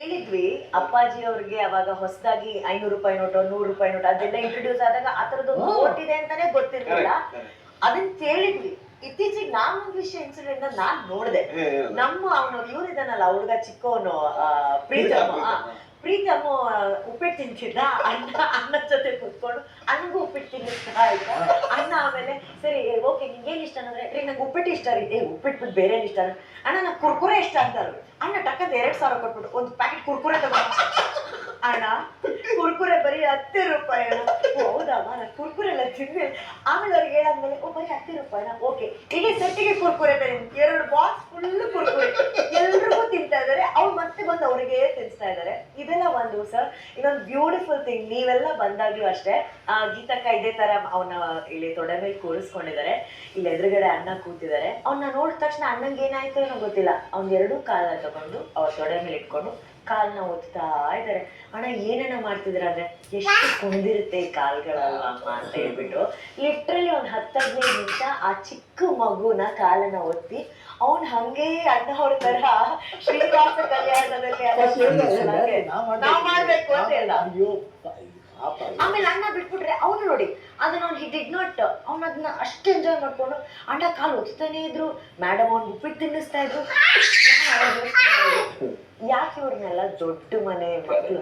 ಹೇಳಿದ್ವಿ ಅಪ್ಪಾಜಿ ಅವ್ರಿಗೆ ಅವಾಗ ಹೊಸದಾಗಿ 500 ರೂಪಾಯಿ ನೋಟು 100 ರೂಪಾಯಿ ನೋಟು ಅದೆಲ್ಲ ಇಂಟ್ರೊಡ್ಯೂಸ್ ಆದಾಗ ಆ ತರದ್ದು ನೋಟ್ ಇದೆ ಅಂತಾನೆ ಗೊತ್ತಿರ್ಲಿಲ್ಲ. ಅದನ್ನ ಕೇಳಿದ್ವಿ. ಇತ್ತೀಚೆಗೆ ನಾನೊಂದು ವಿಷಯ ಇನ್ಸಿಡೆಂಟ್ ನಾನ್ ನೋಡ್ದೆ. ನಮ್ಮ ಅವನು ಇವ್ರಿದಾನಲ್ಲ ಹುಡುಗ ಚಿಕ್ಕವನು ಪ್ರೀತಮ್ ಉಪ್ಪಿಟ್ಟು ತಿಂತಿದ್ದ. ಅನ್ನ ಜೊತೆ ಕೂತ್ಕೊಂಡು ಅಣ್ಣಗೂ ಉಪ್ಪಿಟ್ಟು ತಿನ್ನಿಸ್ತಾ ಆಯ್ತಾ. ಅಣ್ಣ ಆಮೇಲೆ ಸರಿ ಓಕೆ ನಿಂಗೇನ್ ಇಷ್ಟ ಅಂದ್ರೆ ನಂಗೆ ಉಪ್ಪಿಟ್ಟು ಇಷ್ಟ ರೀ. ಉಪ್ಪಿಟ್ಟು ಬಿಟ್ಟು ಬೇರೆ ಇಷ್ಟ ಅಣ್ಣ ನಂಗೆ ಕುರ್ಕುರೆ ಇಷ್ಟ ಅಂತಾರು. ಅಣ್ಣ ಟಕ್ಕಂತ 2,000 ಕೊಟ್ಬಿಟ್ಟು ಒಂದು ಪ್ಯಾಕೆಟ್ ಕುರ್ಕುರೆ ತಗೊಂಡು ಅಣ್ಣ ಕುರ್ಕುರೆ ಬರೀ 10 ರೂಪಾಯಿ ಅಣ್ಣ. ಹೌದಾ ನಾನು ಕುರ್ಕುರೆ ಎಲ್ಲ ತಿಂದೆ. ಆಮೇಲೆ ಅವ್ರಿಗೆ ಹೇಳಾದ್ಮೇಲೆ ಬರೀ 10 ರೂಪಾಯಿನ ಓಕೆ ಇಡೀ ಸೆಟ್ಟಿಗೆ ಕುರ್ಕುರೆ ಬೇರೆ 2 ಬಾಕ್ಸ್ ಫುಲ್ ಕುರ್ಕುರೆ ಎಲ್ರಿಗೂ ತಿಂತಾ ಇದಾರೆ. ಅವ್ರು ಮತ್ತೆ ಬಂದು ಅವ್ರಿಗೆ ತಿನ್ಸ್ತಾ ಇದಾರೆ. ಇದೆಲ್ಲ ಒಂದು ಸರ್. ಇನ್ನೊಂದು ಬ್ಯೂಟಿಫುಲ್ ಥಿಂಗ್ ನೀವೆಲ್ಲ ಬಂದಾಗ್ಲೂ ಅಷ್ಟೇ ಗೀತಕ್ಕ ಇದೇ ತರ ಅವನ ಇಲ್ಲಿ ತೊಡೆ ಮೇಲೆ ಕೂರಿಸ್ಕೊಂಡಿದ್ದಾರೆ. ಇಲ್ಲಿ ಎದುರುಗಡೆ ಅಣ್ಣ ಕೂತಿದ್ದಾರೆ. ಅವ್ನ ನೋಡಿದ ತಕ್ಷಣ ಅಣ್ಣಂಗೆ ಏನಾಯ್ತು ಏನೋ ಗೊತ್ತಿಲ್ಲ. ಅವ್ನ 2 ಕಾಲ ತಗೊಂಡು ಅವ್ರ ತೊಡೆ ಮೇಲೆ ಇಟ್ಕೊಂಡು ಕಾಲ್ನ ಒತ್ತಾ ಇದ್ದಾರೆ. ಅಣ್ಣ ಏನೇನ ಮಾಡ್ತಿದ್ರ ಅಂದ್ರೆ ಎಷ್ಟು ಕುಂದಿರುತ್ತೆ ಈ ಕಾಲ್ಗಳಲ್ವ ಅಮ್ಮ ಅಂತ ಹೇಳ್ಬಿಟ್ಟು ಲಿಟ್ರಲಿ ಒಂದ್ 10-15 ನಿಮಿಷ ಆ ಚಿಕ್ಕ ಮಗುನ ಕಾಲನ್ನ ಒತ್ತಿ ಅವ್ನ್ ಹಂಗೆ ಅಣ್ಣ ಅವ್ರ ತರ ಶ್ರೀನಿವಾಸ ಕಲ್ಯಾಣದಲ್ಲಿ ನಾವ್ ಮಾಡ್ಬೇಕು ಅಂತ ಹೇಳ್ದ. ಆಮೇಲೆ ಅಣ್ಣ ಬಿಟ್ಬಿಟ್ರೆ ಅವನು ನೋಡಿ ಅದನ್ನ ಅವ್ನು ಡಿಡ್ ನಾಟ್ ಅವ್ನ ಅದನ್ನ ಅಷ್ಟು ಎಂಜಾಯ್ ಮಾಡ್ಕೊಂಡು ಅಣ್ಣ ಕಾಲು ಒತ್ತಾನೆ ಇದ್ರು. ಮೇಡಮ್ ಅವ್ನು ಉಪ್ಪಿಟ್ಟು ತಿನ್ನಿಸ್ತಾ ಇದ್ರು. ಯಾಕೆ ಇವ್ರನ್ನೆಲ್ಲ ದೊಡ್ಡ ಮನೆ ಮಕ್ಕಳು